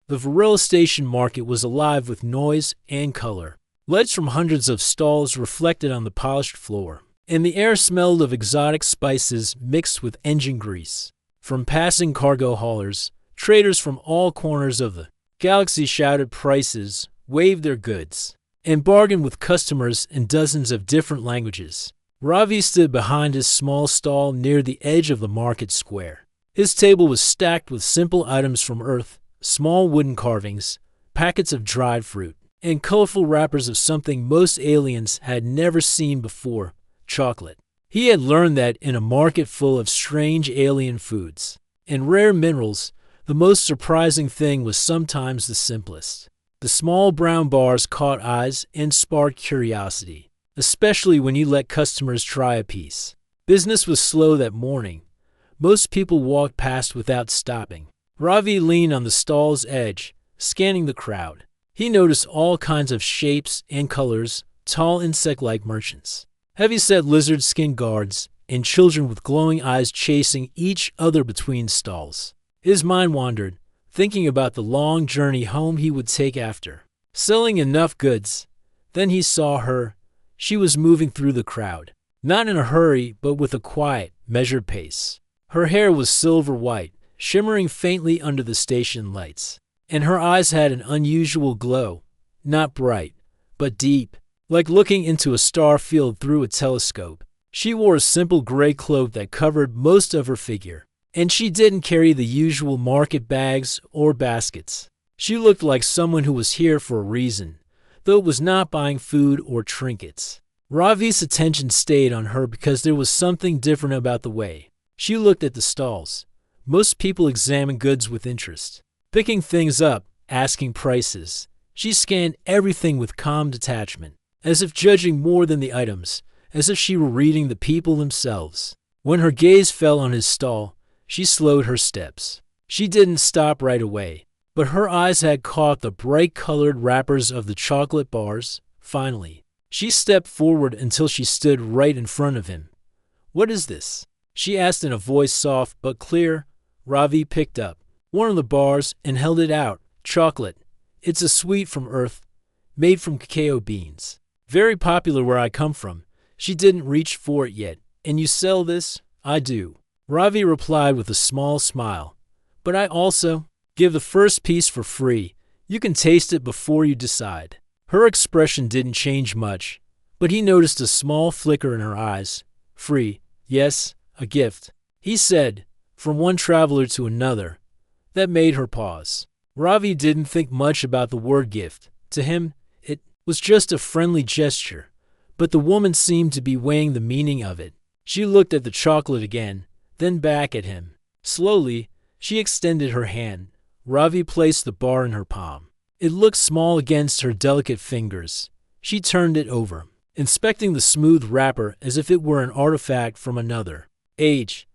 The Varela Station market was alive with noise and color. Lights from hundreds of stalls reflected on the polished floor, and the air smelled of exotic spices mixed with engine grease. From passing cargo haulers, traders from all corners of the galaxy shouted prices, waved their goods, and bargained with customers in dozens of different languages. Ravi stood behind his small stall near the edge of the market square. His table was stacked with simple items from Earth, small wooden carvings, packets of dried fruit, and colorful wrappers of something most aliens had never seen before, chocolate. He had learned that in a market full of strange alien foods and rare minerals, the most surprising thing was sometimes the simplest. The small brown bars caught eyes and sparked curiosity, especially when you let customers try a piece. Business was slow that morning. Most people walked past without stopping. Ravi leaned on the stall's edge, scanning the crowd. He noticed all kinds of shapes and colors, tall insect-like merchants, heavy-set lizard-skin guards, and children with glowing eyes chasing each other between stalls. His mind wandered, thinking about the long journey home he would take after selling enough goods. Then he saw her. She was moving through the crowd, not in a hurry, but with a quiet, measured pace. Her hair was silver white, shimmering faintly under the station lights, and her eyes had an unusual glow, not bright, but deep, like looking into a star field through a telescope. She wore a simple gray cloak that covered most of her figure, and she didn't carry the usual market bags or baskets. She looked like someone who was here for a reason, though it was not buying food or trinkets. Ravi's attention stayed on her because there was something different about the way she looked at the stalls. Most people examined goods with interest, picking things up, asking prices. She scanned everything with calm detachment, as if judging more than the items, as if she were reading the people themselves. When her gaze fell on his stall, she slowed her steps. She didn't stop right away, but her eyes had caught the bright-colored wrappers of the chocolate bars. Finally, she stepped forward until she stood right in front of him. "What is this?" she asked in a voice soft but clear. Ravi picked up one of the bars and held it out. "Chocolate. It's a sweet from Earth, made from cacao beans. Very popular where I come from." She didn't reach for it yet. "And you sell this?" "I do," Ravi replied with a small smile. "But I also give the first piece for free. You can taste it before you decide." Her expression didn't change much, but he noticed a small flicker in her eyes. "Free, yes, a gift," he said, from one traveler to another. That made her pause. Ravi didn't think much about the word gift. To him, it was just a friendly gesture, but the woman seemed to be weighing the meaning of it. She looked at the chocolate again, then back at him. Slowly, she extended her hand. Ravi placed the bar in her palm. It looked small against her delicate fingers. She turned it over, inspecting the smooth wrapper as if it were an artifact from another age.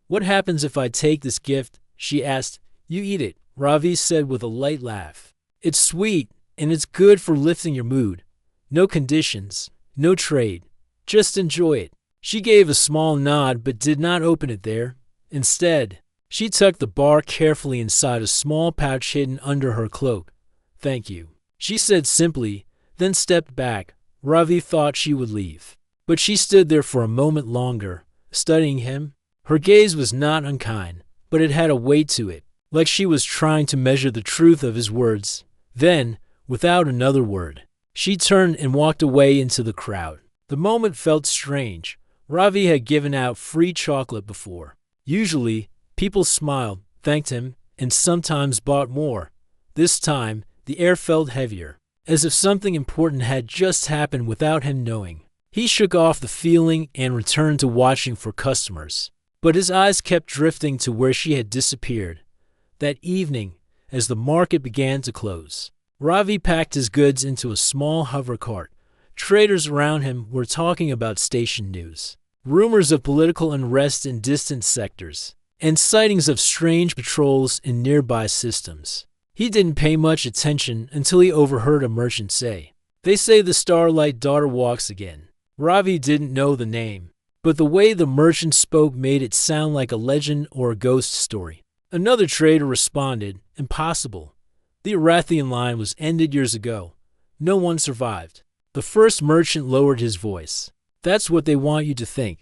"What happens if I take this gift?" she asked. "You eat it," Ravi said with a light laugh. "It's sweet, and it's good for lifting your mood. No conditions, no trade. Just enjoy it." She gave a small nod but did not open it there. Instead, she tucked the bar carefully inside a small pouch hidden under her cloak. "Thank you," she said simply, then stepped back. Ravi thought she would leave, but she stood there for a moment longer, studying him. Her gaze was not unkind, but it had a weight to it, like she was trying to measure the truth of his words. Then, without another word, she turned and walked away into the crowd. The moment felt strange. Ravi had given out free chocolate before. Usually, people smiled, thanked him, and sometimes bought more. This time, the air felt heavier, as if something important had just happened without him knowing. He shook off the feeling and returned to watching for customers, but his eyes kept drifting to where she had disappeared. That evening, as the market began to close, Ravi packed his goods into a small hover cart. Traders around him were talking about station news, rumors of political unrest in distant sectors, and sightings of strange patrols in nearby systems. He didn't pay much attention until he overheard a merchant say, "They say the Starlight Daughter walks again." Ravi didn't know the name, but the way the merchant spoke made it sound like a legend or a ghost story. Another trader responded, "Impossible. The Arathian line was ended years ago. No one survived. The first merchant lowered his voice. That's what they want you to think.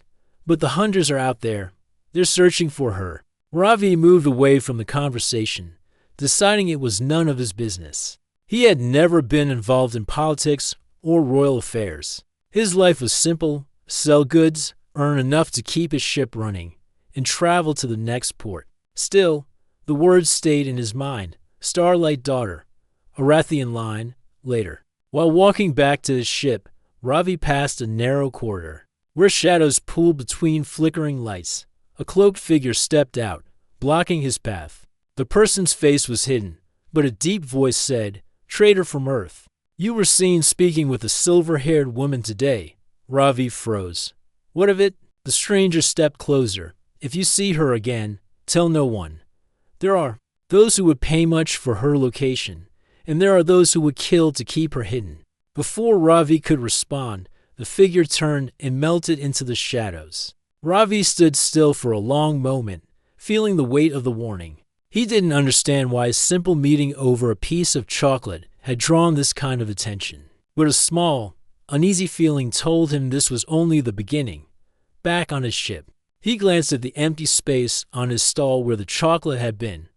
But the hunters are out there. They're searching for her. Ravi moved away from the conversation, deciding it was none of his business. He had never been involved in politics or royal affairs. His life was simple: sell goods, earn enough to keep his ship running, and travel to the next port. Still, the words stayed in his mind. Starlight Daughter, Arathian line, later. While walking back to his ship, Ravi passed a narrow corridor, where shadows pooled between flickering lights. A cloaked figure stepped out, blocking his path. The person's face was hidden, but a deep voice said, "Traitor from Earth. You were seen speaking with a silver-haired woman today." Ravi froze. "What of it?" The stranger stepped closer. "If you see her again, tell no one. There are those who would pay much for her location, and there are those who would kill to keep her hidden." Before Ravi could respond, the figure turned and melted into the shadows. Ravi stood still for a long moment, feeling the weight of the warning. He didn't understand why a simple meeting over a piece of chocolate had drawn this kind of attention. But a small, uneasy feeling told him this was only the beginning. Back on his ship, he glanced at the empty space on his stall where the chocolate had been.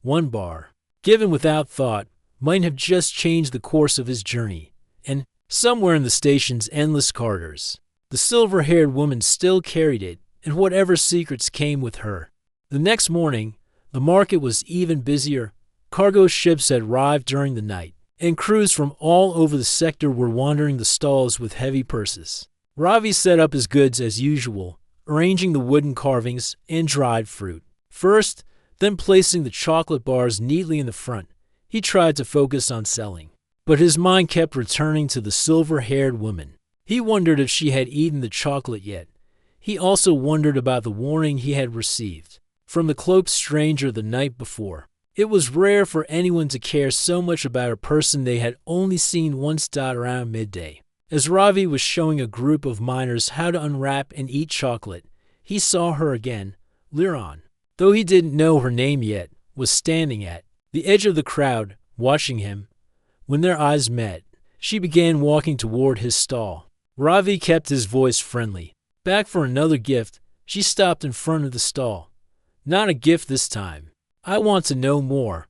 One bar, given without thought, might have just changed the course of his journey. And somewhere in the station's endless corridors, the silver-haired woman still carried it, and whatever secrets came with her. The next morning, the market was even busier. Cargo ships had arrived during the night, and crews from all over the sector were wandering the stalls with heavy purses. Ravi set up his goods as usual, arranging the wooden carvings and dried fruit. First, then placing the chocolate bars neatly in the front, he tried to focus on selling. But his mind kept returning to the silver-haired woman. He wondered if she had eaten the chocolate yet. He also wondered about the warning he had received from the cloaked stranger the night before. It was rare for anyone to care so much about a person they had only seen once. Around midday, as Ravi was showing a group of miners how to unwrap and eat chocolate, he saw her again. Liron, though he didn't know her name yet, was standing at the edge of the crowd, watching him. When their eyes met, she began walking toward his stall. Ravi kept his voice friendly. Back for another gift, she stopped in front of the stall. "Not a gift this time. I want to know more.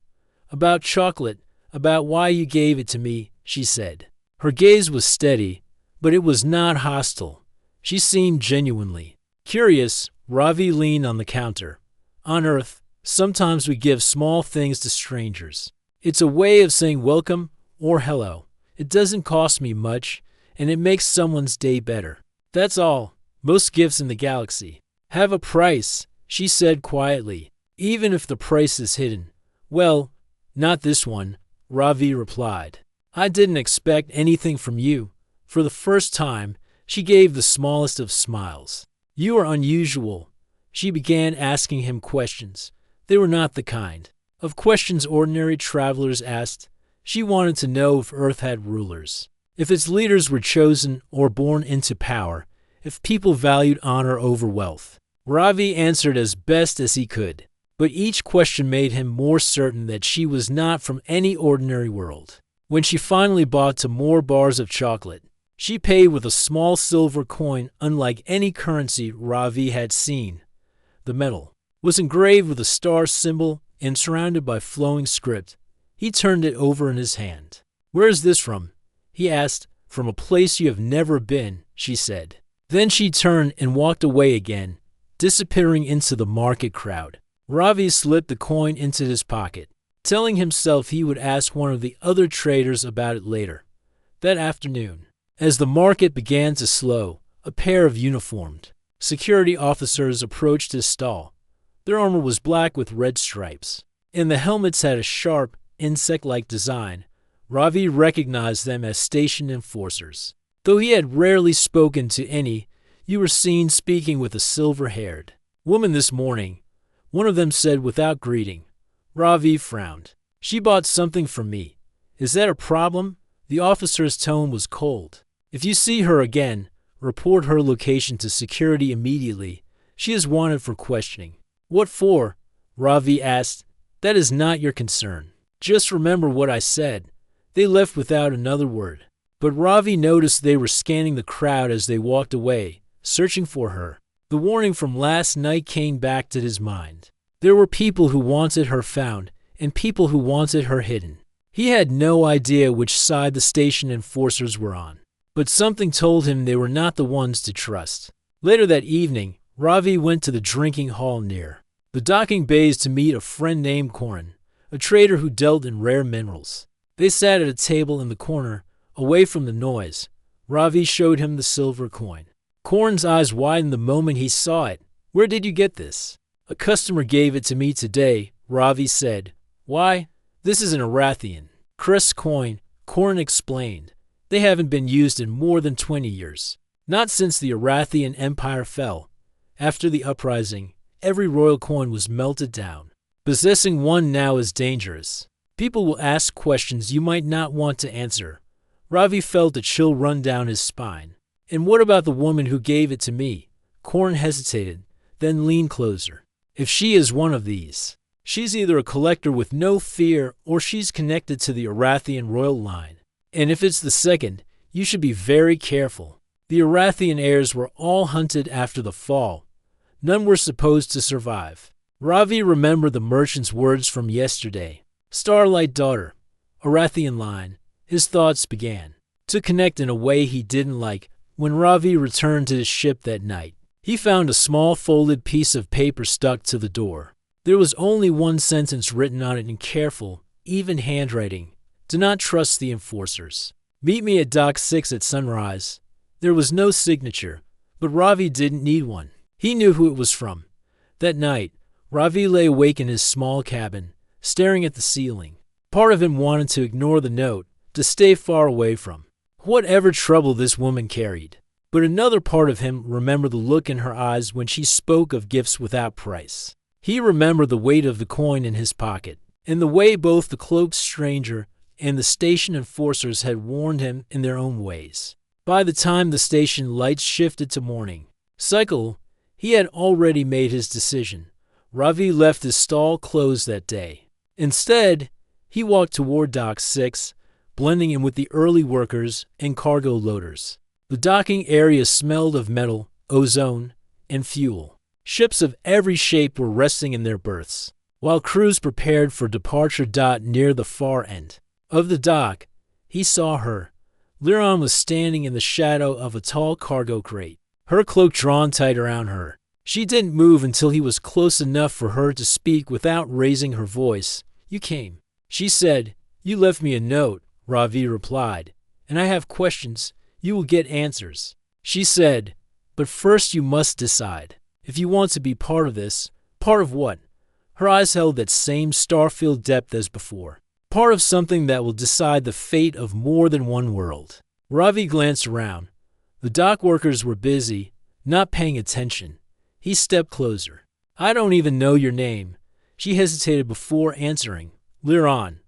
About chocolate, about why you gave it to me," she said. Her gaze was steady, but it was not hostile. She seemed genuinely curious. Ravi leaned on the counter. "On Earth, sometimes we give small things to strangers. It's a way of saying welcome or hello. It doesn't cost me much, and it makes someone's day better. That's all. Most gifts in the galaxy have a price," she said quietly, "even if the price is hidden." "Well, not this one," Ravi replied. "I didn't expect anything from you." For the first time, she gave the smallest of smiles. "You are unusual." She began asking him questions. They were not the kind of questions ordinary travelers asked. She wanted to know if Earth had rulers, if its leaders were chosen or born into power, if people valued honor over wealth. Ravi answered as best as he could, but each question made him more certain that she was not from any ordinary world. When she finally bought to more bars of chocolate, she paid with a small silver coin unlike any currency Ravi had seen. The metal was engraved with a star symbol and surrounded by flowing script. He turned it over in his hand. "Where is this from?" he asked. "From a place you have never been," she said. Then she turned and walked away again, disappearing into the market crowd. Ravi slipped the coin into his pocket, telling himself he would ask one of the other traders about it later. That afternoon, as the market began to slow, a pair of uniformed security officers approached his stall. Their armor was black with red stripes, and the helmets had a sharp, insect-like design. Ravi recognized them as station enforcers. Though he had rarely spoken to any, you were seen speaking with a silver-haired woman this morning, one of them said without greeting. Ravi frowned. "She bought something from me. Is that a problem?" The officer's tone was cold. "If you see her again, report her location to security immediately. She is wanted for questioning." "What for?" Ravi asked. "That is not your concern." Just remember what I said." They left without another word. But Ravi noticed they were scanning the crowd as they walked away, searching for her. The warning from last night came back to his mind. There were people who wanted her found, and people who wanted her hidden. He had no idea which side the station enforcers were on, but something told him they were not the ones to trust. Later that evening, Ravi went to the drinking hall near the docking bays to meet a friend named Corin, a trader who dealt in rare minerals. They sat at a table in the corner, away from the noise. Ravi showed him the silver coin. Corin's eyes widened the moment he saw it. "Where did you get this?" "A customer gave it to me today," Ravi said. "Why?" "This is an Arathian crest coin," Corin explained. "They haven't been used in more than 20 years. Not since the Arathian Empire fell. After the uprising, every royal coin was melted down. Possessing one now is dangerous. People will ask questions you might not want to answer." Ravi felt a chill run down his spine. "And what about the woman who gave it to me?" Corin hesitated, then leaned closer. "If she is one of these, she's either a collector with no fear or she's connected to the Arathian royal line. And if it's the second, you should be very careful. The Arathian heirs were all hunted after the fall. None were supposed to survive." Ravi remembered the merchant's words from yesterday. Starlight daughter, Arathian line. His thoughts began to connect in a way he didn't like. When Ravi returned to his ship that night, he found a small folded piece of paper stuck to the door. There was only one sentence written on it in careful, even handwriting. "Do not trust the enforcers. Meet me at Dock 6 at sunrise." There was no signature, but Ravi didn't need one. He knew who it was from. That night, Ravi lay awake in his small cabin, staring at the ceiling. Part of him wanted to ignore the note, to stay far away from whatever trouble this woman carried. But another part of him remembered the look in her eyes when she spoke of gifts without price. He remembered the weight of the coin in his pocket, and the way both the cloaked stranger and the station enforcers had warned him in their own ways. By the time the station lights shifted to morning cycle, he had already made his decision. Ravi left his stall closed that day. Instead, he walked toward Dock 6, blending in with the early workers and cargo loaders. The docking area smelled of metal, ozone, and fuel. Ships of every shape were resting in their berths, while crews prepared for departure. Near the far end of the dock, he saw her. Liron was standing in the shadow of a tall cargo crate, her cloak drawn tight around her. She didn't move until he was close enough for her to speak without raising her voice. "You came," she said. "You left me a note," Ravi replied, "and I have questions. You will get answers." She said, "But first you must decide. If you want to be part of this." "Part of what?" Her eyes held that same star-filled depth as before. "Part of something that will decide the fate of more than one world." Ravi glanced around. The dock workers were busy, not paying attention. He stepped closer. "I don't even know your name." She hesitated before answering. "Liron."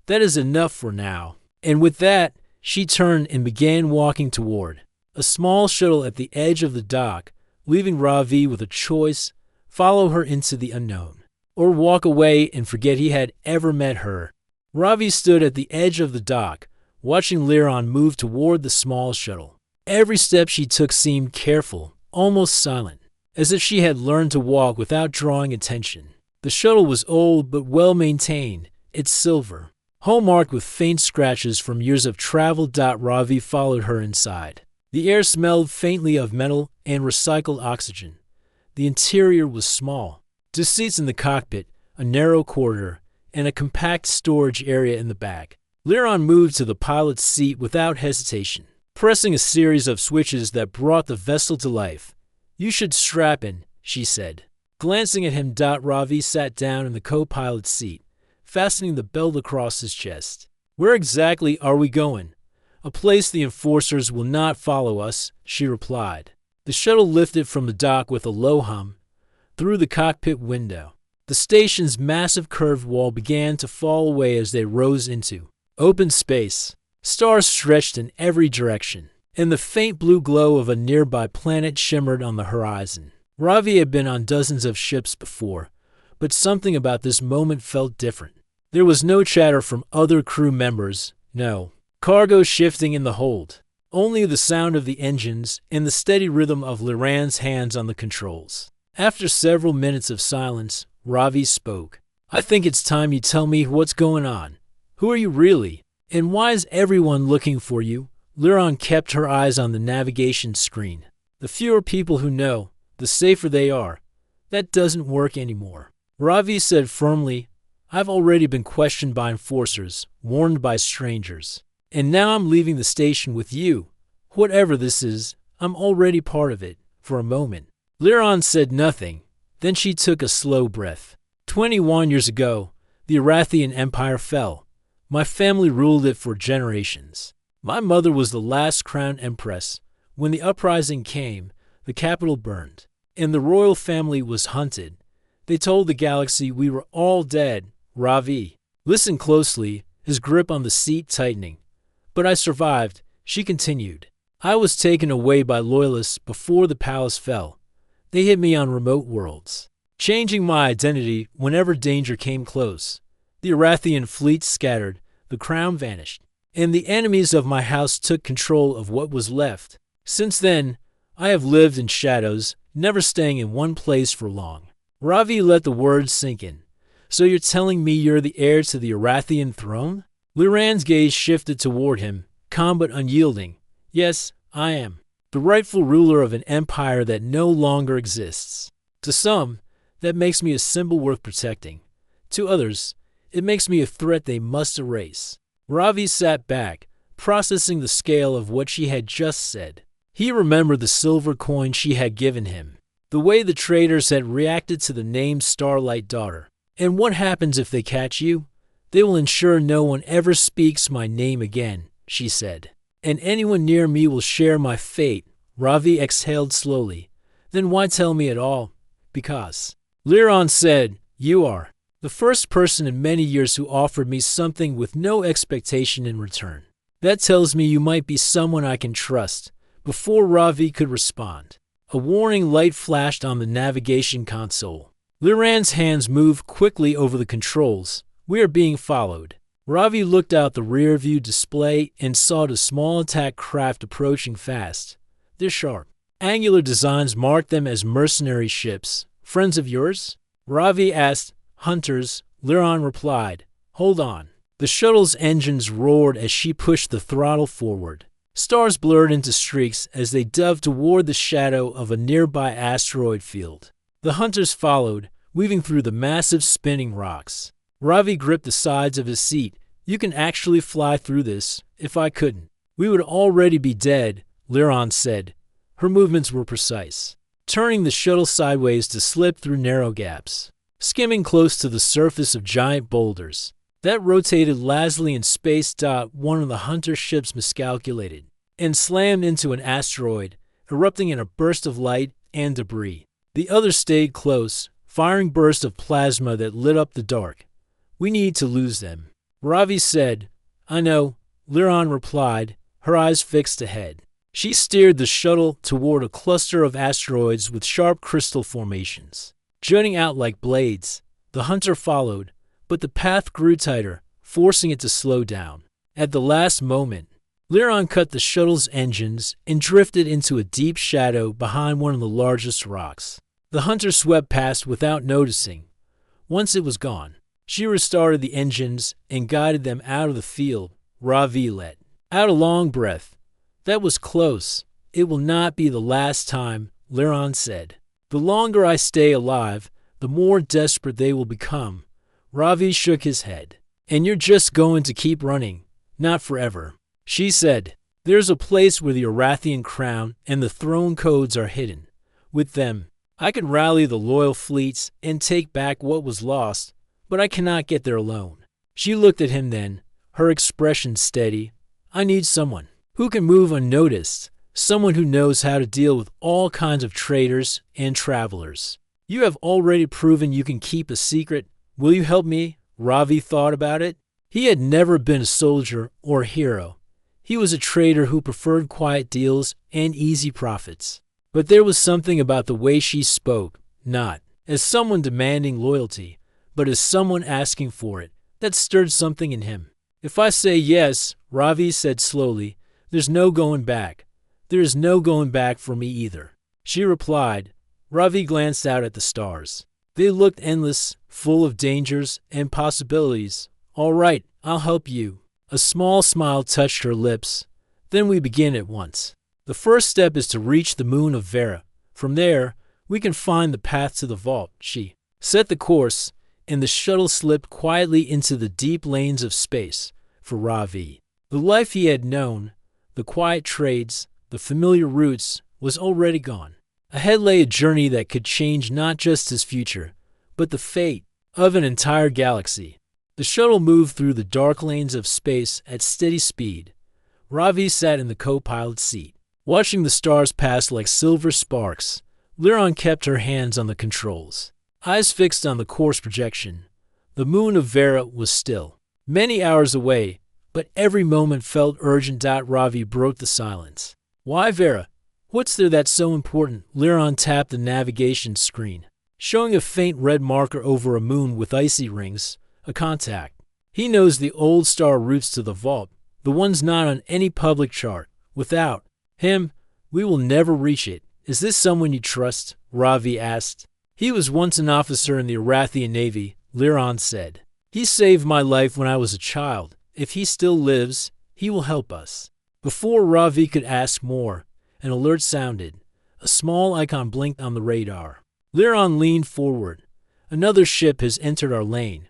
"That is enough for now." And with that, she turned and began walking toward a small shuttle at the edge of the dock, leaving Ravi with a choice: follow her into the unknown, or walk away and forget he had ever met her. Ravi stood at the edge of the dock, watching Liron move toward the small shuttle. Every step she took seemed careful, almost silent, as if she had learned to walk without drawing attention. The shuttle was old but well-maintained, its silver, hallmarked with faint scratches from years of travel. Ravi followed her inside. The air smelled faintly of metal and recycled oxygen. The interior was small. Two seats in the cockpit, a narrow corridor, and a compact storage area in the back. Liron moved to the pilot's seat without hesitation, pressing a series of switches that brought the vessel to life. "You should strap in," she said. Glancing at him, Ravi sat down in the co-pilot's seat, fastening the belt across his chest. "Where exactly are we going?" "A place the enforcers will not follow us," she replied. The shuttle lifted from the dock with a low hum through the cockpit window. The station's massive curved wall began to fall away as they rose into open space. Stars stretched in every direction, and the faint blue glow of a nearby planet shimmered on the horizon. Ravi had been on dozens of ships before, but something about this moment felt different. There was no chatter from other crew members, no cargo shifting in the hold. Only the sound of the engines and the steady rhythm of Liran's hands on the controls. After several minutes of silence, Ravi spoke. I think it's time you tell me what's going on. Who are you really? And why is everyone looking for you? Liran kept her eyes on the navigation screen. The fewer people who know, the safer they are. That doesn't work anymore. Ravi said firmly, I've already been questioned by enforcers, warned by strangers. And now I'm leaving the station with you. Whatever this is, I'm already part of it, for a moment. Liran said nothing. Then she took a slow breath. 21 years ago, the Arathian Empire fell. My family ruled it for generations. My mother was the last crown empress. When the uprising came, the capital burned, and the royal family was hunted. They told the galaxy we were all dead. Ravi listened closely, his grip on the seat tightening. But I survived, she continued. I was taken away by loyalists before the palace fell. They hid me on remote worlds, changing my identity whenever danger came close. The Arathian fleet scattered, the crown vanished, and the enemies of my house took control of what was left. Since then, I have lived in shadows, never staying in one place for long. Ravi let the words sink in. So you're telling me you're the heir to the Arathian throne? Liran's gaze shifted toward him, calm but unyielding. Yes, I am. The rightful ruler of an empire that no longer exists. To some, that makes me a symbol worth protecting. To others, it makes me a threat they must erase. Ravi sat back, processing the scale of what she had just said. He remembered the silver coin she had given him, the way the traders had reacted to the name Starlight Daughter. And what happens if they catch you? They will ensure no one ever speaks my name again, she said. And anyone near me will share my fate. Ravi exhaled slowly. Then why tell me at all? Because. Liran said, you are the first person in many years who offered me something with no expectation in return. That tells me you might be someone I can trust. Before Ravi could respond, a warning light flashed on the navigation console. Liran's hands moved quickly over the controls. We are being followed. Ravi looked out the rear-view display and saw the small attack craft approaching fast. Their sharp, angular designs marked them as mercenary ships. Friends of yours? Ravi asked. Hunters, Liran replied. Hold on. The shuttle's engines roared as she pushed the throttle forward. Stars blurred into streaks as they dove toward the shadow of a nearby asteroid field. The hunters followed, weaving through the massive spinning rocks. Ravi gripped the sides of his seat. You can actually fly through this. If I couldn't, we would already be dead, Liran said. Her movements were precise, turning the shuttle sideways to slip through narrow gaps, skimming close to the surface of giant boulders. That rotated lazily in space. One of the hunter ships miscalculated and slammed into an asteroid, erupting in a burst of light and debris. The other stayed close, firing bursts of plasma that lit up the dark. We need to lose them. Ravi said. I know, Liran replied, her eyes fixed ahead. She steered the shuttle toward a cluster of asteroids with sharp crystal formations, jutting out like blades. The hunter followed, but the path grew tighter, forcing it to slow down. At the last moment, Liran cut the shuttle's engines and drifted into a deep shadow behind one of the largest rocks. The hunter swept past without noticing. Once it was gone, she restarted the engines and guided them out of the field. Ravi let out a long breath. That was close. It will not be the last time, Liran said. The longer I stay alive, the more desperate they will become. Ravi shook his head. And you're just going to keep running. Not forever. She said, there's a place where the Arathian crown and the throne codes are hidden. With them, I can rally the loyal fleets and take back what was lost, but I cannot get there alone. She looked at him then, her expression steady. I need someone who can move unnoticed, someone who knows how to deal with all kinds of traders and travelers. You have already proven you can keep a secret. Will you help me? Ravi thought about it. He had never been a soldier or a hero. He was a trader who preferred quiet deals and easy profits. But there was something about the way she spoke, not as someone demanding loyalty, but as someone asking for it, That stirred something in him. "If I say yes," Ravi said slowly, "there's no going back. There is no going back for me either." She replied. Ravi glanced out at the stars. They looked endless, full of dangers and possibilities. "All right, I'll help you." A small smile touched her lips. "Then we begin at once. The first step is to reach the moon of Vera. From there, we can find the path to the vault." She set the course, and the shuttle slipped quietly into the deep lanes of space. For Ravi, the life he had known, the quiet trades, the familiar routes, was already gone. Ahead lay a journey that could change not just his future, but the fate of an entire galaxy. The shuttle moved through the dark lanes of space at steady speed. Ravi sat in the co-pilot's seat, watching the stars pass like silver sparks. Liran kept her hands on the controls, eyes fixed on the course projection. The moon of Vera was still, many hours away, but every moment felt urgent. Ravi broke the silence. "Why Vera? What's there that's so important?" Liran tapped the navigation screen, showing a faint red marker over a moon with icy rings. A contact. He knows the old star routes to the vault, the ones not on any public chart. Without him, we will never reach it. "Is this someone you trust?" Ravi asked. "He was once an officer in the Arathian Navy," Liran said. "He saved my life when I was a child. If he still lives, he will help us." Before Ravi could ask more, an alert sounded. A small icon blinked on the radar. Liran leaned forward. "Another ship has entered our lane."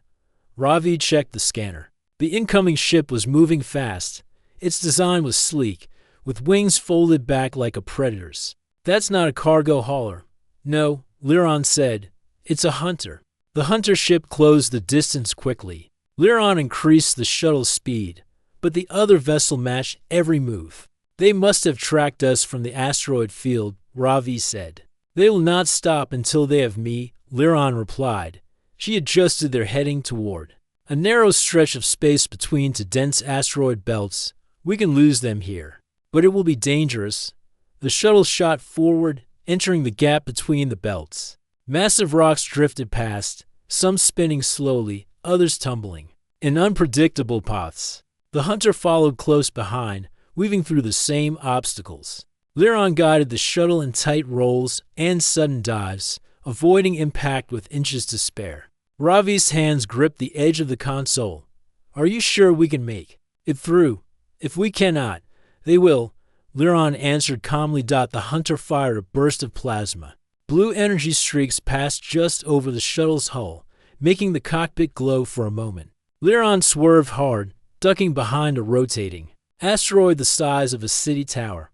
Ravi checked the scanner. The incoming ship was moving fast. Its design was sleek, with wings folded back like a predator's. "That's not a cargo hauler." "No," Liran said. "It's a hunter." The hunter ship closed the distance quickly. Liran increased the shuttle's speed, but the other vessel matched every move. "They must have tracked us from the asteroid field," Ravi said. "They will not stop until they have me," Liran replied. She adjusted their heading toward a narrow stretch of space between two dense asteroid belts. "We can lose them here, but it will be dangerous." The shuttle shot forward, entering the gap between the belts. Massive rocks drifted past, some spinning slowly, others tumbling in unpredictable paths. The hunter followed close behind, weaving through the same obstacles. Liran guided the shuttle in tight rolls and sudden dives, avoiding impact with inches to spare. Ravi's hands gripped the edge of the console. "Are you sure we can make it through? If we cannot, they will," Liran answered calmly. The hunter fired a burst of plasma. Blue energy streaks passed just over the shuttle's hull, making the cockpit glow for a moment. Liran swerved hard, ducking behind a rotating asteroid the size of a city tower.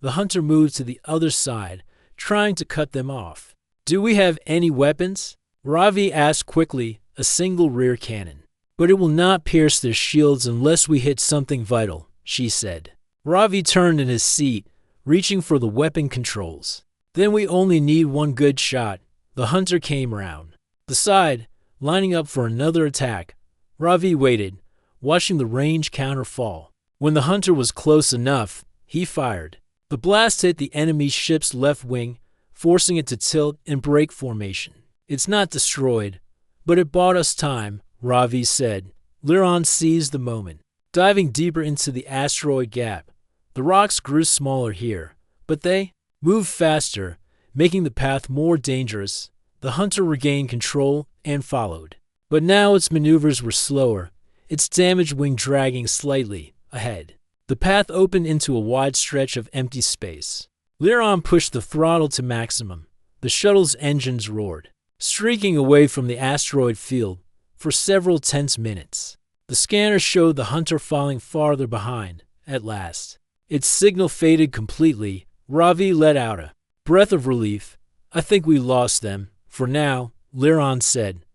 The hunter moved to the other side, trying to cut them off. "Do we have any weapons?" Ravi asked quickly. "A single rear cannon. But it will not pierce their shields unless we hit something vital," she said. Ravi turned in his seat, reaching for the weapon controls. "Then we only need one good shot." The hunter came round the side, lining up for another attack. Ravi waited, watching the range counter fall. When the hunter was close enough, he fired. The blast hit the enemy ship's left wing, forcing it to tilt in break formation. "It's not destroyed, but it bought us time," Ravi said. Liran seized the moment, diving deeper into the asteroid gap. The rocks grew smaller here, but they moved faster, making the path more dangerous. The hunter regained control and followed. But now its maneuvers were slower, its damaged wing dragging slightly ahead. The path opened into a wide stretch of empty space. Liran pushed the throttle to maximum. The shuttle's engines roared, streaking away from the asteroid field for several tense minutes. The scanner showed the hunter falling farther behind. At last, its signal faded completely. Ravi let out a breath of relief. "I think we lost them, for now," Liran said.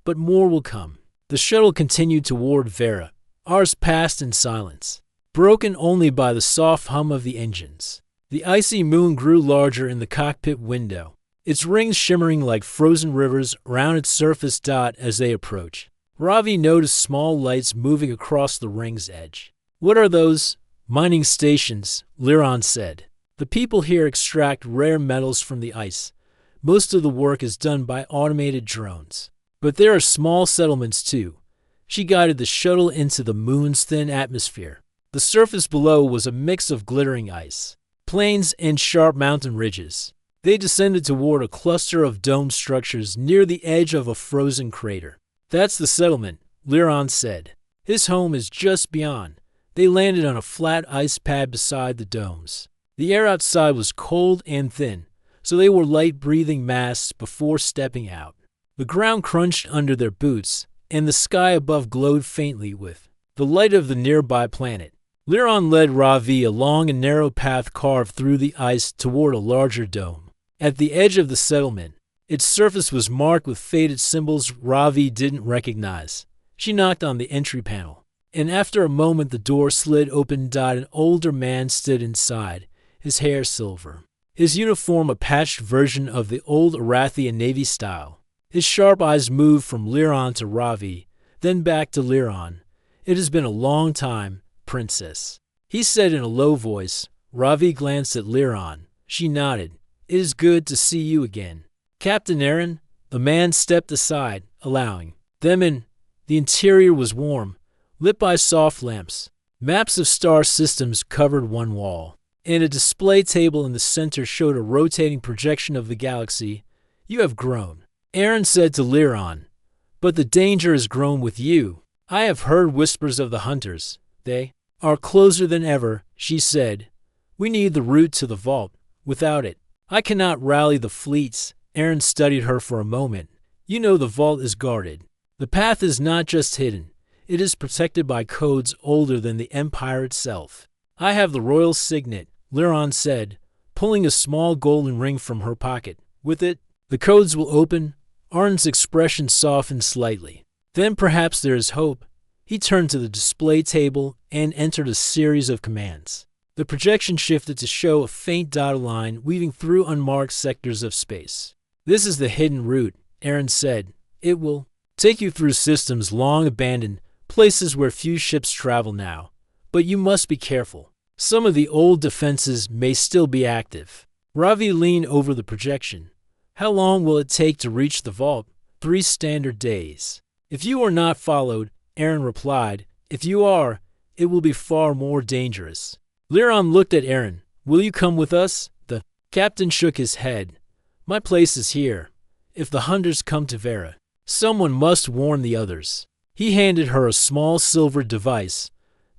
"But more will come." The shuttle continued toward Vera. Ours passed in silence, broken only by the soft hum of the engines. The icy moon grew larger in the cockpit window, its rings shimmering like frozen rivers around its surface. As they approached, Ravi noticed small lights moving across the ring's edge. "What are those?" "Mining stations," Liran said. "The people here extract rare metals from the ice. Most of the work is done by automated drones. But there are small settlements too. She guided the shuttle into the moon's thin atmosphere. The surface below was a mix of glittering ice, plains, and sharp mountain ridges. They descended toward a cluster of domed structures near the edge of a frozen crater. "That's the settlement," Liron said. "His home is just beyond." They landed on a flat ice pad beside the domes. The air outside was cold and thin, so they wore light-breathing masks before stepping out. The ground crunched under their boots, and the sky above glowed faintly with the light of the nearby planet. Liron led Ravi along a narrow path carved through the ice toward a larger dome. At the edge of the settlement, its surface was marked with faded symbols Ravi didn't recognize. She knocked on the entry panel, and after a moment the door slid open. An older man stood inside, his hair silver, his uniform a patched version of the old Arathian Navy style. His sharp eyes moved from Liron to Ravi, then back to Liron. "It has been a long time, Princess," he said in a low voice. Ravi glanced at Liron. She nodded. "It is good to see you again, Captain Aaron." The man stepped aside, allowing them in. The interior was warm, lit by soft lamps. Maps of star systems covered one wall, and a display table in the center showed a rotating projection of the galaxy. "You have grown," Aaron said to Liron, "but the danger has grown with you. I have heard whispers of the hunters. They are closer than ever," she said. "We need the route to the vault. Without it, I cannot rally the fleets." Aaron studied her for a moment. "You know the vault is guarded. The path is not just hidden. It is protected by codes older than the Empire itself." "I have the royal signet," Liron said, pulling a small golden ring from her pocket. "With it, the codes will open." Aaron's expression softened slightly. "Then perhaps there is hope." He turned to the display table and entered a series of commands. The projection shifted to show a faint dotted line weaving through unmarked sectors of space. "This is the hidden route," Aaron said. "It will take you through systems long abandoned, places where few ships travel now. But you must be careful. Some of the old defenses may still be active." Ravi leaned over the projection. "How long will it take to reach the vault?" 3 standard days. "If you are not followed," Aaron replied. "If you are, it will be far more dangerous." Liron looked at Aaron. "Will you come with us?" The captain shook his head. "My place is here. If the hunters come to Vera, someone must warn the others." He handed her a small silver device.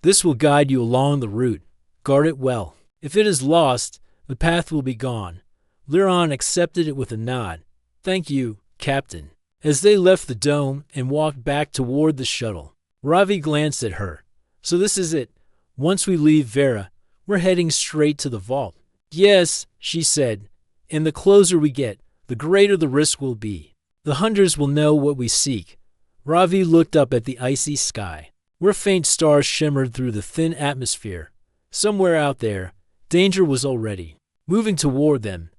"This will guide you along the route. Guard it well. If it is lost, the path will be gone." Liron accepted it with a nod. "Thank you, Captain." As they left the dome and walked back toward the shuttle, Ravi glanced at her. "So this is it. Once we leave Vera, we're heading straight to the vault." "Yes," she said. "And the closer we get, the greater the risk will be. The hunters will know what we seek." Ravi looked up at the icy sky, where faint stars shimmered through the thin atmosphere. Somewhere out there, danger was already moving toward them.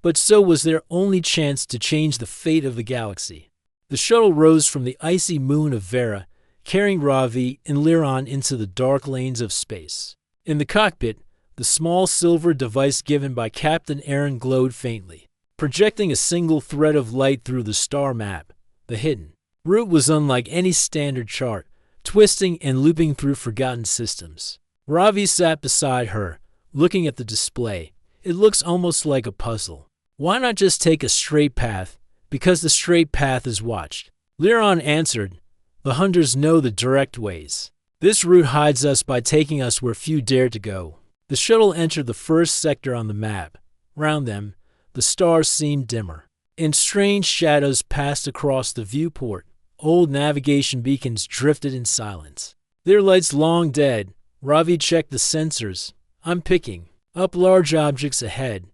But so was their only chance to change the fate of the galaxy. The shuttle rose from the icy moon of Vera, carrying Ravi and Liron into the dark lanes of space. In the cockpit, the small silver device given by Captain Aaron glowed faintly, projecting a single thread of light through the star map. The hidden route was unlike any standard chart, twisting and looping through forgotten systems. Ravi sat beside her, looking at the display. "It looks almost like a puzzle. Why not just take a straight path?" "Because the straight path is watched," Liron answered. "The hunters know the direct ways. This route hides us by taking us where few dare to go." The shuttle entered the first sector on the map. Round them, the stars seemed dimmer, and strange shadows passed across the viewport. Old navigation beacons drifted in silence, their lights long dead. Ravi checked the sensors. "I'm picking up large objects ahead.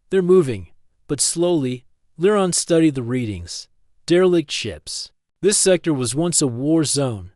They're moving, but slowly." Liron studied the readings. Derelict ships. This sector was once a war zone.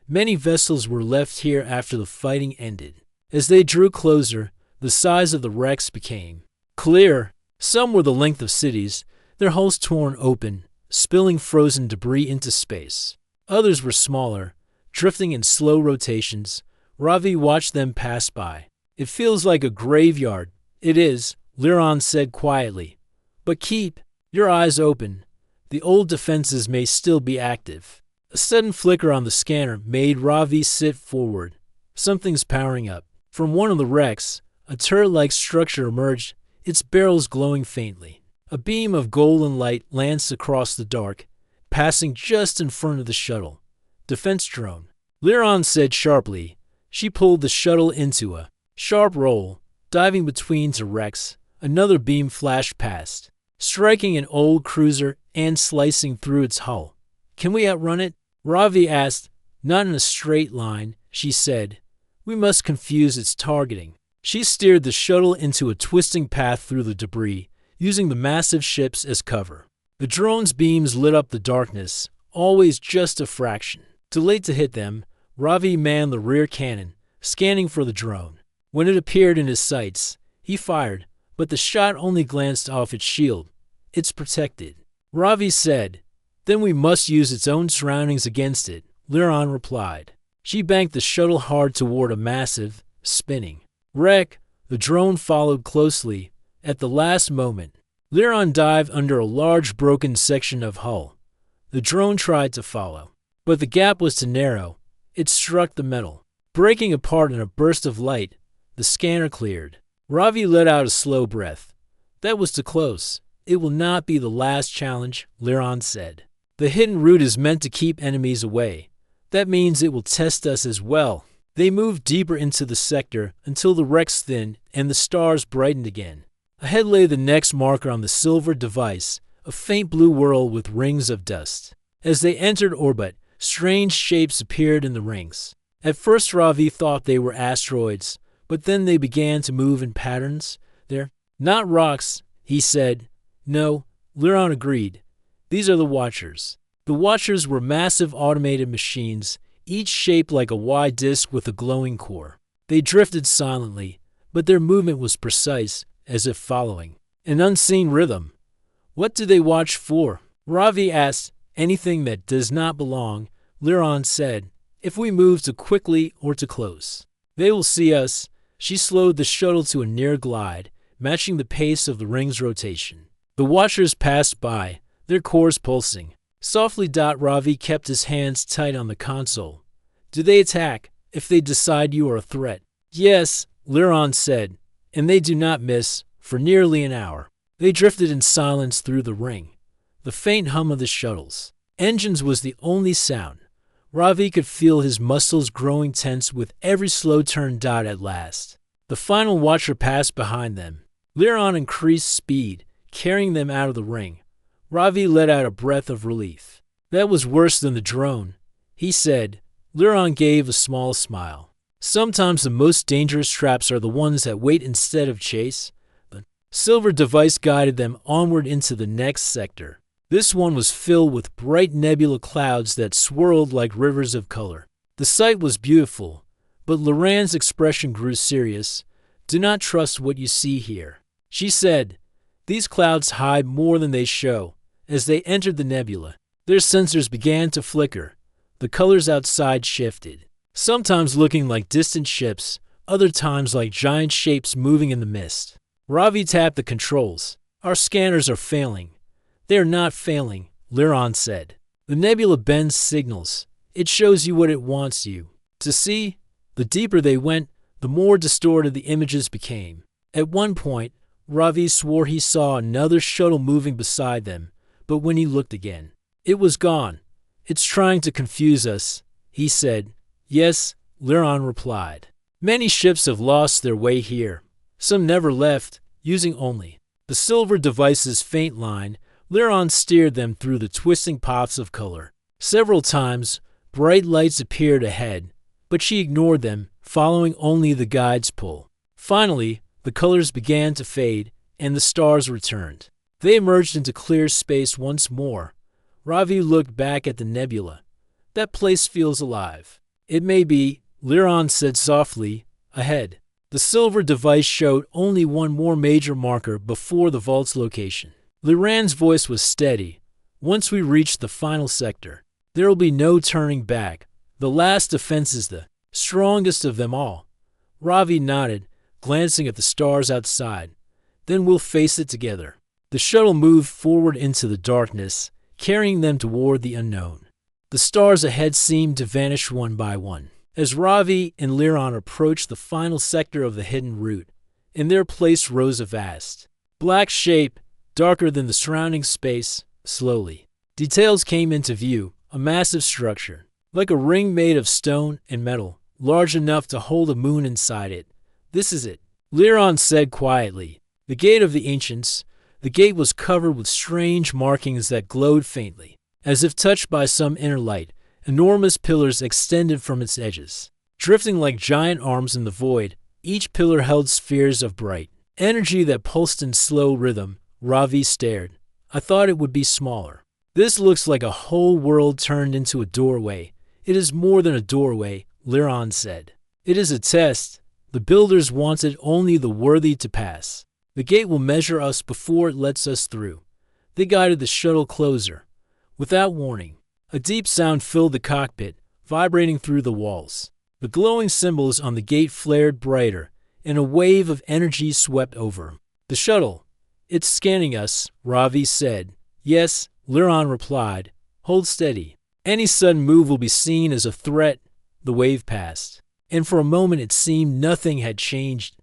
Many vessels were left here after the fighting ended. As they drew closer, the size of the wrecks became clear. Some were the length of cities, their hulls torn open, spilling frozen debris into space. Others were smaller, drifting in slow rotations. Ravi watched them pass by. "It feels like a graveyard." "It is," Liron said quietly. "But keep your eyes open. The old defenses may still be active." A sudden flicker on the scanner made Ravi sit forward. Something's powering up. From one of the wrecks, a turret-like structure emerged, its barrels glowing faintly. A beam of golden light lanced across the dark, passing just in front of the shuttle. Defense drone. Liran said sharply. She pulled the shuttle into a sharp roll, diving between two wrecks. Another beam flashed past, striking an old cruiser and slicing through its hull. Can we outrun it? Ravi asked. Not in a straight line, she said. We must confuse its targeting. She steered the shuttle into a twisting path through the debris, using the massive ships as cover. The drone's beams lit up the darkness, always just a fraction. Too late to hit them, Ravi manned the rear cannon, scanning for the drone. When it appeared in his sights, he fired, but the shot only glanced off its shield. It's protected. Ravi said. Then we must use its own surroundings against it, Liran replied. She banked the shuttle hard toward a massive, spinning wreck. The drone followed closely. At the last moment, Liran dived under a large broken section of hull. The drone tried to follow, but the gap was too narrow. It struck the metal, breaking apart in a burst of light. The scanner cleared. Ravi let out a slow breath. That was too close. It will not be the last challenge, Liran said. The hidden route is meant to keep enemies away. That means it will test us as well. They moved deeper into the sector until the wrecks thinned and the stars brightened again. Ahead lay the next marker on the silver device, a faint blue whirl with rings of dust. As they entered orbit, strange shapes appeared in the rings. At first Ravi thought they were asteroids, but then they began to move in patterns. They're not rocks, he said. No, Liran agreed. These are the Watchers. The Watchers were massive automated machines, each shaped like a wide disk with a glowing core. They drifted silently, but their movement was precise, as if following an unseen rhythm. What do they watch for? Ravi asked. Anything that does not belong, Liran said. If we move too quickly or too close, they will see us. She slowed the shuttle to a near glide, matching the pace of the ring's rotation. The Watchers passed by, their cores pulsing. Softly. Ravi kept his hands tight on the console. Do they attack if they decide you are a threat? Yes, Liran said, and they do not miss. For nearly an hour, they drifted in silence through the ring. The faint hum of the shuttle's engines was the only sound. Ravi could feel his muscles growing tense with every slow turn. At last, the final Watcher passed behind them. Liran increased speed, carrying them out of the ring. Ravi let out a breath of relief. That was worse than the drone, he said. Liran gave a small smile. Sometimes the most dangerous traps are the ones that wait instead of chase. The silver device guided them onward into the next sector. This one was filled with bright nebula clouds that swirled like rivers of color. The sight was beautiful, but Liran's expression grew serious. Do not trust what you see here, she said. These clouds hide more than they show. As they entered the nebula, their sensors began to flicker. The colors outside shifted, sometimes looking like distant ships, other times like giant shapes moving in the mist. Ravi tapped the controls. Our scanners are failing. They are not failing, Liran said. The nebula bends signals. It shows you what it wants you to see. The deeper they went, the more distorted the images became. At one point, Ravi swore he saw another shuttle moving beside them, but when he looked again, it was gone. It's trying to confuse us, he said. Yes, Liran replied. Many ships have lost their way here. Some never left, using only the silver device's faint line. Liran steered them through the twisting pops of color. Several times, bright lights appeared ahead, but she ignored them, following only the guide's pull. Finally, the colors began to fade, and the stars returned. They emerged into clear space once more. Ravi looked back at the nebula. That place feels alive. It may be, Liran said softly, ahead. The silver device showed only one more major marker before the vault's location. Liran's voice was steady. Once we reach the final sector, there will be no turning back. The last defense is the strongest of them all. Ravi nodded, glancing at the stars outside. Then we'll face it together. The shuttle moved forward into the darkness, carrying them toward the unknown. The stars ahead seemed to vanish one by one. As Ravi and Liron approached the final sector of the hidden route, in their place rose a vast, black shape, darker than the surrounding space. Slowly, details came into view, a massive structure, like a ring made of stone and metal, large enough to hold a moon inside it. "This is it," Liron said quietly. The gate of the ancients. The gate was covered with strange markings that glowed faintly, as if touched by some inner light. Enormous pillars extended from its edges, drifting like giant arms in the void. Each pillar held spheres of bright energy that pulsed in slow rhythm. Ravi stared. "I thought it would be smaller." "This looks like a whole world turned into a doorway." "It is more than a doorway," Liron said. "It is a test. The builders wanted only the worthy to pass. The gate will measure us before it lets us through." They guided the shuttle closer. Without warning, a deep sound filled the cockpit, vibrating through the walls. The glowing symbols on the gate flared brighter, and a wave of energy swept over. "The shuttle. It's scanning us," Ravi said. "Yes," Liron replied. "Hold steady. Any sudden move will be seen as a threat." The wave passed, and for a moment it seemed nothing had changed.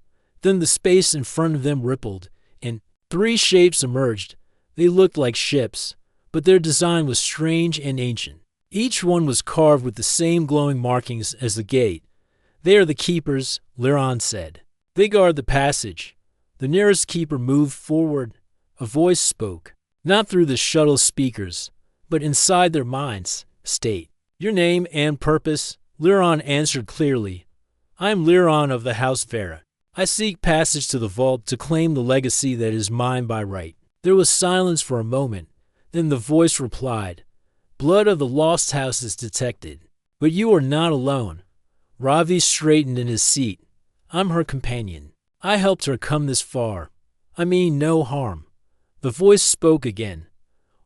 Then the space in front of them rippled, and 3 shapes emerged. They looked like ships, but their design was strange and ancient. Each one was carved with the same glowing markings as the gate. "They are the keepers," Liron said. "They guard the passage." The nearest keeper moved forward. A voice spoke, not through the shuttle speakers, but inside their minds. "State your name and purpose." Liron answered clearly. "I am Liron of the House Vera. I seek passage to the vault to claim the legacy that is mine by right." There was silence for a moment. Then the voice replied, "Blood of the lost house is detected, but you are not alone." Ravi straightened in his seat. "I'm her companion. I helped her come this far. I mean no harm." The voice spoke again.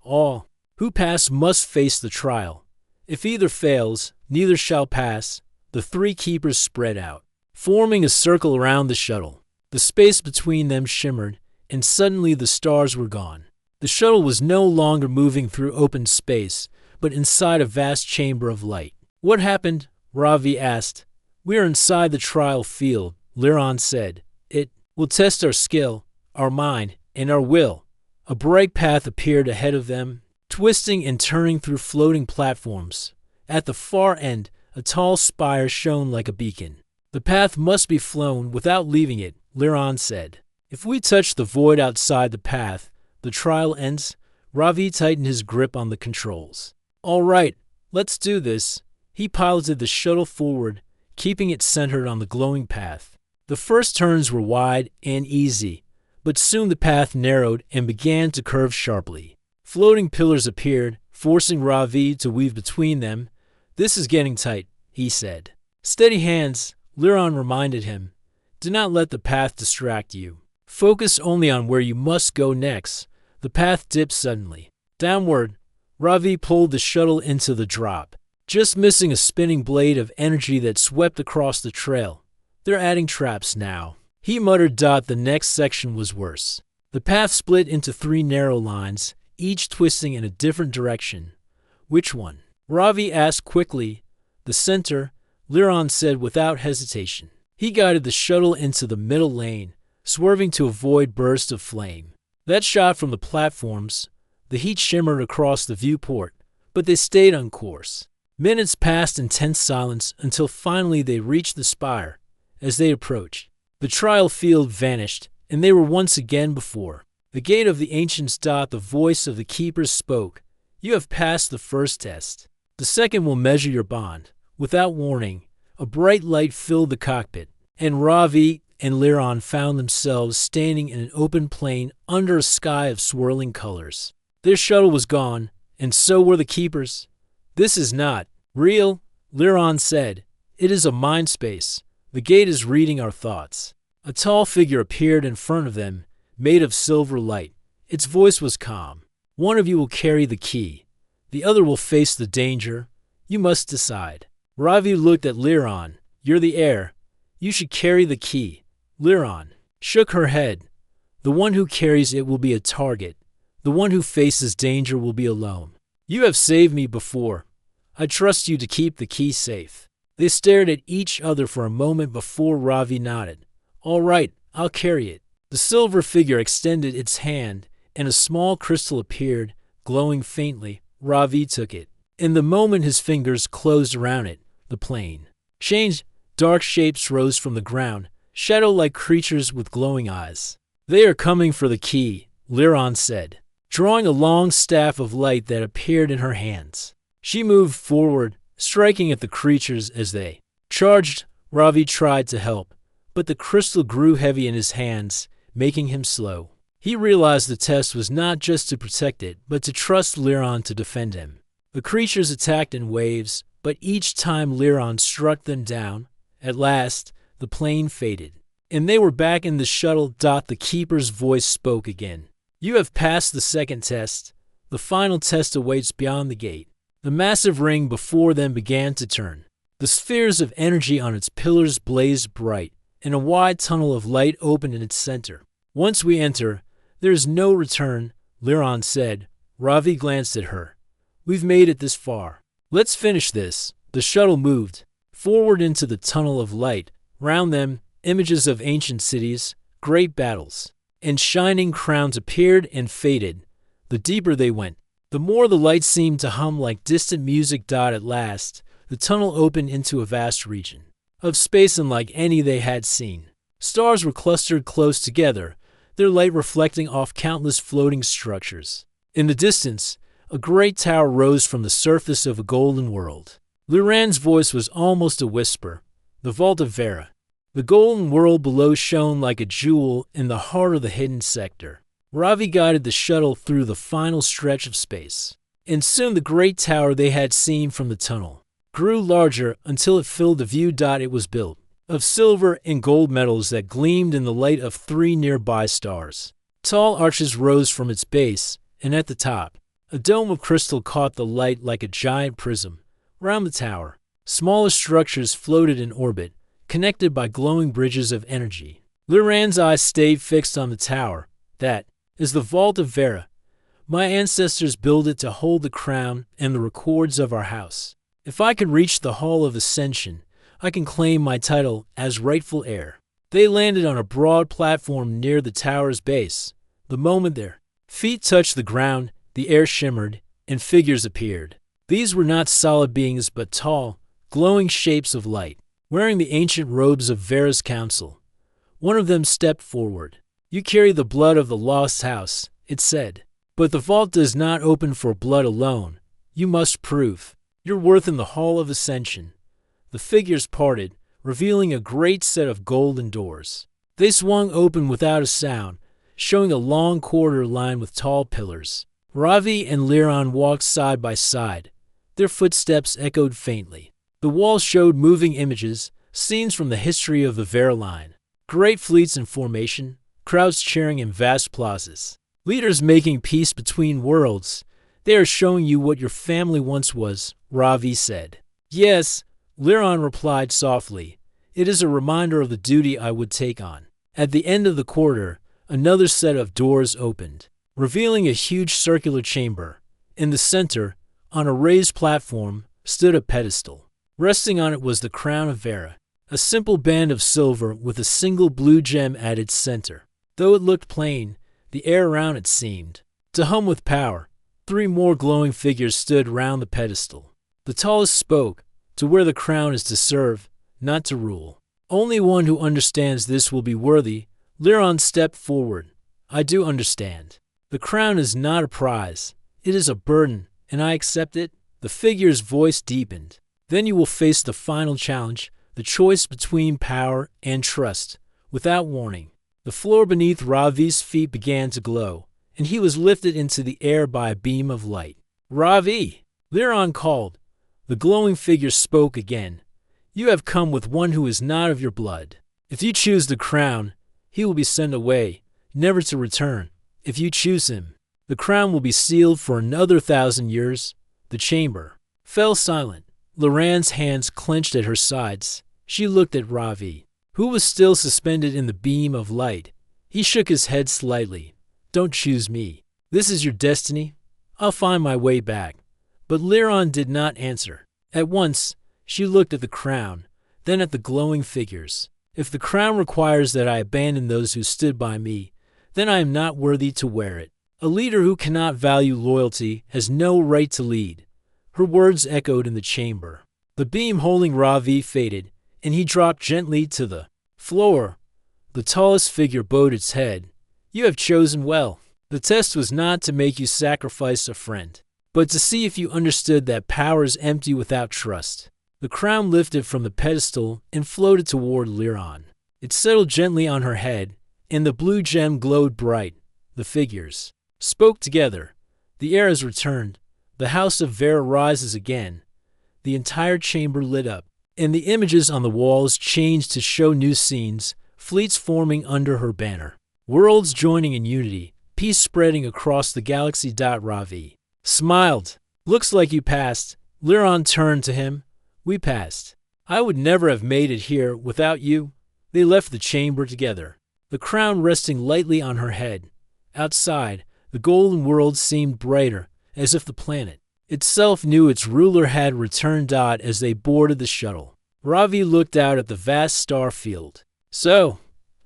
"All who pass must face the trial. If either fails, neither shall pass." The 3 keepers spread out, forming a circle around the shuttle. The space between them shimmered, and suddenly the stars were gone. The shuttle was no longer moving through open space, but inside a vast chamber of light. "What happened?" Ravi asked. "We are inside the trial field," Liron said. "It will test our skill, our mind, and our will." A bright path appeared ahead of them, twisting and turning through floating platforms. At the far end, a tall spire shone like a beacon. "The path must be flown without leaving it," Liron said. "If we touch the void outside the path, the trial ends." Ravi tightened his grip on the controls. "All right, let's do this." He piloted the shuttle forward, keeping it centered on the glowing path. The first turns were wide and easy, but soon the path narrowed and began to curve sharply. Floating pillars appeared, forcing Ravi to weave between them. "This is getting tight," he said. "Steady hands," Liron reminded him. "Do not let the path distract you. Focus only on where you must go next." The path dipped suddenly. Downward, Ravi pulled the shuttle into the drop, just missing a spinning blade of energy that swept across the trail. "They're adding traps now," he muttered. The next section was worse. The path split into 3 narrow lines, each twisting in a different direction. "Which one?" Ravi asked quickly. "The center," Liron said without hesitation. He guided the shuttle into the middle lane, swerving to avoid bursts of flame that shot from the platforms. The heat shimmered across the viewport, but they stayed on course. Minutes passed in tense silence until finally they reached the spire. As they approached, the trial field vanished, and they were once again before the gate of the ancients. The voice of the keepers spoke. "You have passed the first test. The second will measure your bond." Without warning, a bright light filled the cockpit, and Ravi and Liron found themselves standing in an open plain under a sky of swirling colors. Their shuttle was gone, and so were the keepers. "This is not real," Liron said. "It is a mind space. The gate is reading our thoughts." A tall figure appeared in front of them, made of silver light. Its voice was calm. "One of you will carry the key. The other will face the danger. You must decide." Ravi looked at Liron. "You're the heir. You should carry the key." Liron shook her head. "The one who carries it will be a target. The one who faces danger will be alone. You have saved me before. I trust you to keep the key safe." They stared at each other for a moment before Ravi nodded. "All right, I'll carry it." The silver figure extended its hand, and a small crystal appeared, glowing faintly. Ravi took it. In the moment his fingers closed around it, the plane changed. Dark shapes rose from the ground, shadow-like creatures with glowing eyes. "They are coming for the key," Liran said, drawing a long staff of light that appeared in her hands. She moved forward, striking at the creatures as they charged. Ravi tried to help, but the crystal grew heavy in his hands, making him slow. He realized the test was not just to protect it, but to trust Liran to defend him. The creatures attacked in waves, but each time Liran struck them down. At last, the plane faded, and they were back in the shuttle. The keeper's voice spoke again. "You have passed the second test. The final test awaits beyond the gate." The massive ring before them began to turn. The spheres of energy on its pillars blazed bright, and a wide tunnel of light opened in its center. "Once we enter, there is no return," Liran said. Ravi glanced at her. "We've made it this far. Let's finish this." The shuttle moved forward into the tunnel of light. Round them, images of ancient cities, great battles, and shining crowns appeared and faded. The deeper they went, the more the light seemed to hum like distant music. At last, the tunnel opened into a vast region of space unlike any they had seen. Stars were clustered close together, their light reflecting off countless floating structures. In the distance, a great tower rose from the surface of a golden world. Liran's voice was almost a whisper. The Vault of Vera. The golden world below shone like a jewel in the heart of the hidden sector. Ravi guided the shuttle through the final stretch of space, and soon the great tower they had seen from the tunnel grew larger until it filled the view. It was built of silver and gold metals that gleamed in the light of 3 nearby stars. Tall arches rose from its base, and at the top, a dome of crystal caught the light like a giant prism. Round the tower, smaller structures floated in orbit, connected by glowing bridges of energy. Liran's eyes stayed fixed on the tower. "That is the Vault of Vera. My ancestors built it to hold the crown and the records of our house. If I can reach the Hall of Ascension, I can claim my title as rightful heir." They landed on a broad platform near the tower's base. The moment their feet touched the ground, the air shimmered, and figures appeared. These were not solid beings but tall, glowing shapes of light, wearing the ancient robes of Vera's council. One of them stepped forward. "You carry the blood of the lost house," it said. "But the vault does not open for blood alone. You must prove your worth in the Hall of Ascension." The figures parted, revealing a great set of golden doors. They swung open without a sound, showing a long corridor lined with tall pillars. Ravi and Liran walked side by side. Their footsteps echoed faintly. The walls showed moving images, scenes from the history of the Vera line. Great fleets in formation, crowds cheering in vast plazas. Leaders making peace between worlds. "They are showing you what your family once was," Ravi said. "Yes," Liran replied softly. "It is a reminder of the duty I would take on." At the end of the corridor, another set of doors opened, revealing a huge circular chamber. In the center, on a raised platform, stood a pedestal. Resting on it was the crown of Vera, a simple band of silver with a single blue gem at its center. Though it looked plain, the air around it seemed to hum with power. 3 more glowing figures stood round the pedestal. The tallest spoke, "To wear the crown is to serve, not to rule. Only one who understands this will be worthy." Liran stepped forward. "I do understand. The crown is not a prize. It is a burden, and I accept it." The figure's voice deepened. "Then you will face the final challenge, the choice between power and trust." Without warning, the floor beneath Ravi's feet began to glow, and he was lifted into the air by a beam of light. "Ravi!" Liran called. The glowing figure spoke again. "You have come with one who is not of your blood. If you choose the crown, he will be sent away, never to return. If you choose him, the crown will be sealed for another 1,000 years." The chamber fell silent. Liran's hands clenched at her sides. She looked at Ravi, who was still suspended in the beam of light. He shook his head slightly. "Don't choose me. This is your destiny. I'll find my way back." But Liran did not answer. At once, she looked at the crown, then at the glowing figures. If the crown requires that I abandon those who stood by me, then I am not worthy to wear it. A leader who cannot value loyalty has no right to lead. Her words echoed in the chamber. The beam holding Ravi faded, and he dropped gently to the floor. The tallest figure bowed its head. You have chosen well. The test was not to make you sacrifice a friend, but to see if you understood that power is empty without trust. The crown lifted from the pedestal and floated toward Liran. It settled gently on her head, and the blue gem glowed bright. The figures spoke together. The heir has returned. The house of Vera rises again. The entire chamber lit up, and the images on the walls changed to show new scenes, fleets forming under her banner, worlds joining in unity, peace spreading across the galaxy. Ravi smiled. Looks like you passed. Liran turned to him. We passed. I would never have made it here without you. They left the chamber together, the crown resting lightly on her head. Outside, the golden world seemed brighter, as if the planet itself knew its ruler had returned. As they boarded the shuttle, Ravi looked out at the vast star field. So,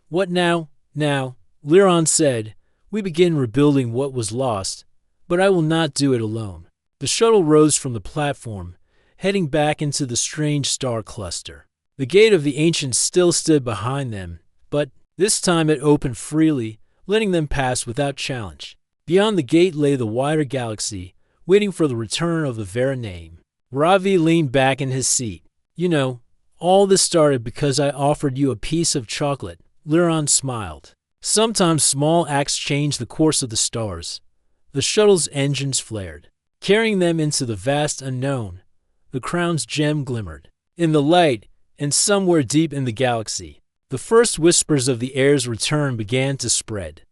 what now? Now, Liran said, we begin rebuilding what was lost, but I will not do it alone. The shuttle rose from the platform, heading back into the strange star cluster. The gate of the ancients still stood behind them, but this time it opened freely, letting them pass without challenge. Beyond the gate lay the wider galaxy, waiting for the return of the Vera name. Ravi leaned back in his seat. You know, all this started because I offered you a piece of chocolate. Liran smiled. Sometimes small acts change the course of the stars. The shuttle's engines flared, carrying them into the vast unknown. The crown's gem glimmered in the light, and somewhere deep in the galaxy, the first whispers of the heir's return began to spread.